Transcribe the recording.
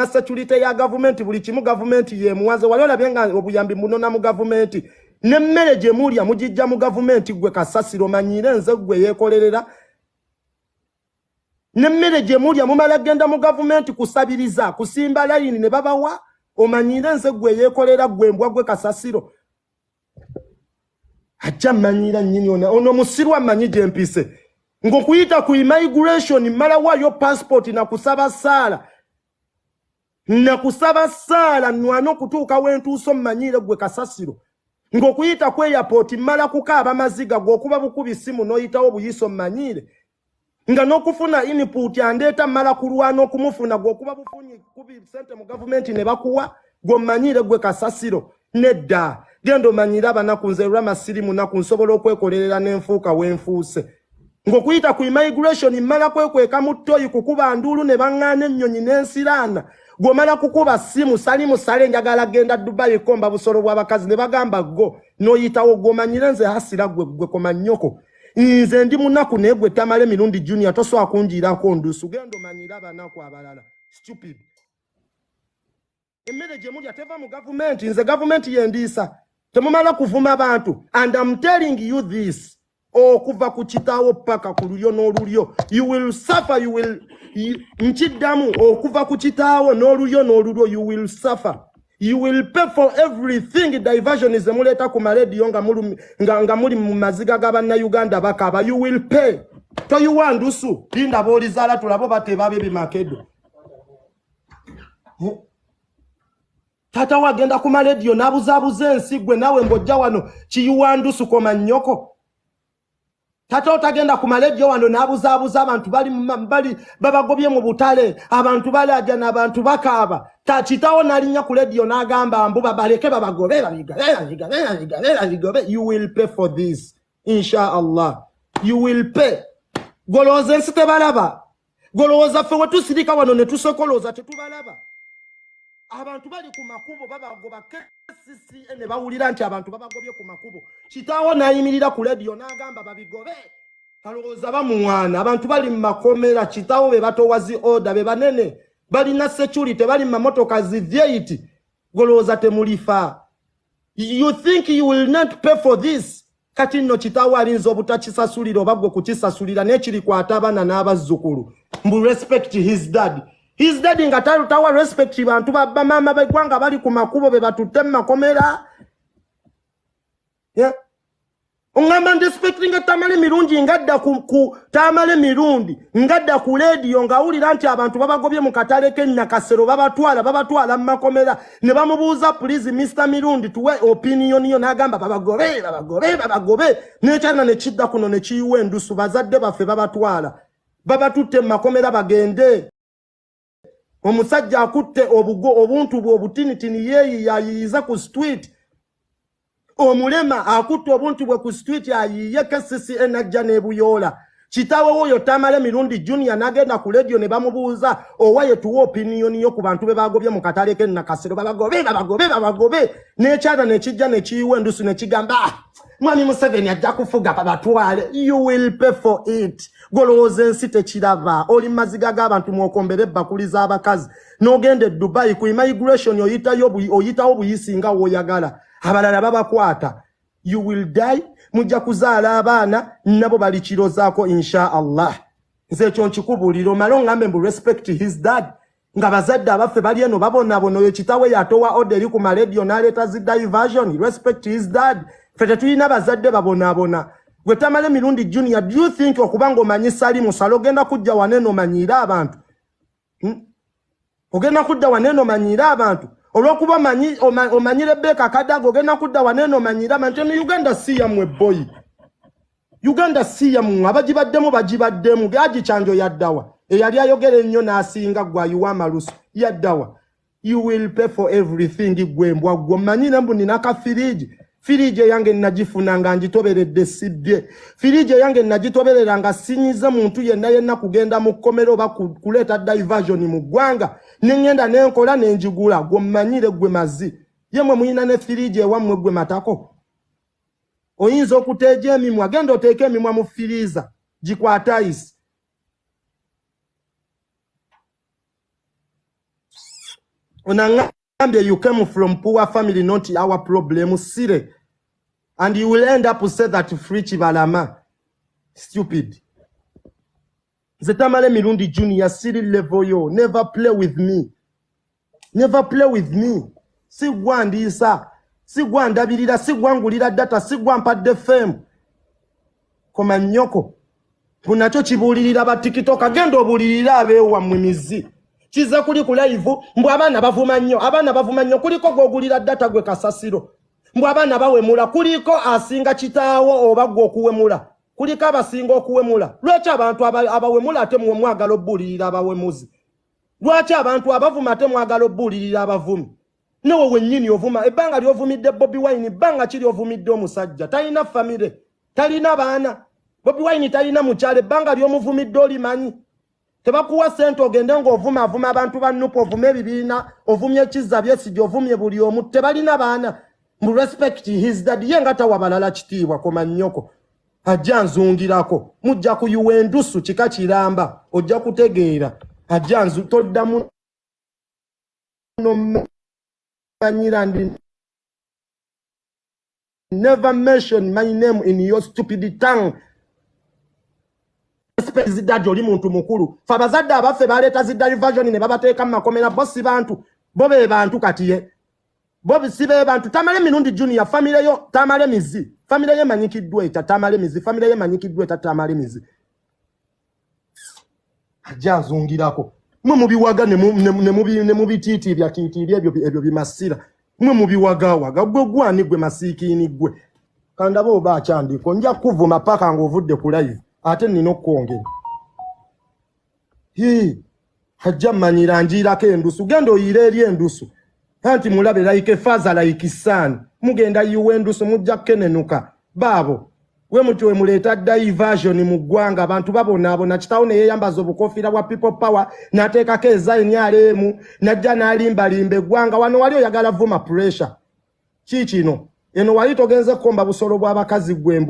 security ya government buli kimu government ye muwaze walola benga obuyambi munona mu government nemmere gye mulya mugijja mu government gwe kasasiro manyire nze gwe yekolerera nemmere gye mulya mumala genda mu government kusabiriza kusimba line ne babawa omanyire nze gwe yekolera gwe mbwa gwe kasasiro acha manyira nyinyi ono musirwa manyije mpise ngokuyita ku immigration mala wayo passport na kusaba sala nwano kutuuka wentuuso mmanyire gwe kasasiro ngokuyita ku airport mala kukaaba amaziga gwokuba bukubi simu noyitawo buyiso mmanyire nga nokufuna input yandeeta mala kulwana okumufuna gwokuba bufunyi kubi sente mu government ne bakuwa gwo mmanyire gwe kasasiro nedda gendo manyira abanaku nze Rama sirimu naku nsobola okwekolerera n'enfuuka wenfuuse ngokuyita ku immigration mala kwekweka mu ttoyi kukuba ndulu ne baŋŋaana ennyonyi n'ensiraana gwomala kukuba simu salimu sale njagala genda Dubai komba busolo bw'abakazi ne bagamba go noyitawo gwomanyire nze hasira gwe koma nnyoko nze ndi munaku naye gwe Tamale Mirundi Junior toswa kunjirako ndusu gendo manyira abanaku abalala stupid emmere gye mulya teva mu government nze government yendiisa temumala kuvuma abantu and I'm telling you this okuva ku kitaawo paka ku lulyo n'olulyo you will suffer nchidamu okuva ku kitaawo n'olulyo you will suffer you will pay for everything diversion is emuleta ku radio nga muli mu maziga g'abanna Uganda bakaba you will pay toyiwandusu linda boolizala tulabo batebabe bimakedo tata wagenda ku radio nabuzabuze ensigwe nawe mbojja wano kiyuwandusu koma nnyoko tata otagenda ku radio wano nabuzabuza abantu bali babagobye mu butale abantu bali ajana abantu bakaaba takitawo nalinya ku radio nagamba mbu babaleke babagobera bigobe you will pay for this inshallah you will pay goloza nsite balaba goloza fe wetusirika wano ne tusokoloza tetubalaba abantu bali ku makubo babagoba kesisi ene bawulira nti abantu babagobye ku makubo kitawo nayimirira ku radio nagamba babigobe kalowooza bamuwana abantu bali mu makomera kitawo be batowazi order be banene bali na security bali mu motoka zivyiti golowooza temulifa you think you will not pay for this kati nno kitawo alinza obutakisasulira obagwe kukisasulira nekiri kwatabana n'abazzukulu mbu respect his dad nga tawa respect bantu baba mama begwanga bali ku makubo be batutte mu makomera yeah ongamba respecting Tamale Mirundi ngadda ku Tamale Mirundi ngadda ku radio ngawulira nti abantu babagobye mu katale Nakasero babatwala mu makomera ne bamubuuza please Mr Mirundi tuwe opinion yo nagamba babagobe nekyana ne kidda kuno ne kiyiwa endusu bazadde baffe babatwala babatutte mu makomera bagende omusajja akutte obuntu bw'obutinitini yeyi yayiyiza ku street omulema akutte obuntu bwe ku street yayiye kesisi enajja n'ebuyola kitawo oyo Tamale Mirundi Junior nagenda ku radio ne bamubuuza owaye tuwa opinion yo ku bantu be bagobye mu katale Nakasero babagobe nekyana nekijja nekiyiwa endusu nekigamba mwami Museveni ajja kufuga babatwale you will pay for it golowooza ensi tekirava oli maziga g'abantu mwokombere bakuli z'abakazi n'ogende Dubai ku immigration oyitawo buyisi nga woyagala abalala babakwata you will die mujja kuzaala abaana nabo balikirozaako inshallah nze ekyo nkikubuulira omale ngambe mbu respect his dad nga bazadde abaffe bali eno babonabona oyo kitawe yatowa order ku maradio n'aleeta zi diversion respect his dad ffe tetulina bazadde babonabona gwe Tamale Mirundi Junior do you think okubanga omanyi Salimu Salo ogenda kujja waneno manyiira abantu ogenda kudda waneno manyiira abantu olwokuba omanyire Beka Kadago ogenda kudda waneno manyiira abantu ne Uganda siya mwe boy Uganda siya mwe bagibaddemu gaji kyanjo yaddawa eyali ayogera ennyo n'asinga gwayiwa amalusu yaddawa you will pay for everything gwembwa gwo manyire mbu nina ka firije yange najifuna nga njitoberedde sibye firije yange najitoberera nga sinyize muntu yenna kugenda mu kkomero oba kuleta diversion mu ggwanga nengenda nenkola nenjigula gwe mmanyire gwe mazi yemwe muyina ne firije ewammwe gwe matako oyinza okuteeja emimwa genda oteeke emimwa mu firiza gikwata isi Onangambye you came from poor family, not our problem. Sire. And you will end up to say that free Chibalama. Stupid. The Tamale Mirundi Junior, silly level yo. Never play with me. Never play with me. Si gwandi isa. Si gwanda bilida. Si gwangulida data. Si gwampa de fame. Koma nyoko. Kunacho chibulirira ba TikTok. Agendo bulirira abewa mwimizi. Chiza kuli kulaivu. Mbu abana bavuma nnyo. Abana bavuma nnyo. Kuliko gogulira data gwe kasasiro. Mbu abana bawemula. Kuliko asinga chitaawo oba gwe okuwemula. Kuliko abasinga okuwemula. Lwaki abantu abawemula ate mwagala obbulirira abawemuzi. Lwaki abantu abavuma ate mwagala obbulirira abavumi. Newe wennyini ovuma. Ebbanga ly'ovumidde Bobi Wine. Ebbanga kiri ovumidde omusajja. Talina famire. Talina baana. Bobi Wine talina mukyala. Ebbanga ly'omuvumidde olimanyi. Tebakuwa sente ogende ng'ovuma avuma abantu bannupu ovume ebibiina ovumye Kizza Besigye ovumye buli omu tebalina baana. Mu respect his dad ye nga tawa balala kitiibwa koma nnyoko. Ajja nzungirako mujja kuyuwa endusu kika kiramba ojja kutegeera ajja nzu toddamu nomanyira ndi never mention my name in your stupid tongue. Respect zidda oli muntu mukulu fabazadde abaffe baleeta zidda version ne babateeka mu makomera bossi bantu bobe bantu katiye bobi sibe bantu Tamale Mirundi Junior family yo Tamale mizi family ye manyikiddwa eta Tamale mizi family ye manyikiddwa eta Tamale mizi ajja zungirako mwe mubiwaga ne mubititi bya titi ebyo bimasira mwe mubiwaga waga gwani gwe masikini gwe kandaba oba akyandiko nja kuvuma paka ng'ovudde ku live ate nino kwongera ajja manyira njirako endusu genda oyire eri endusu Anti mulabe like father like son. Mugenda yuwendusu mujja kenenuka. Babo. We mutwe muleta diversion mu ggwanga abantu babona kitawo ne yeyambaza obukofira bwa people power nateeka keza enyalemu najja nalimba limbe ggwanga wano wali oyagala vuma pressure. Kikino. Eno wali togenze komba busolo bw'abakazi gwembwa.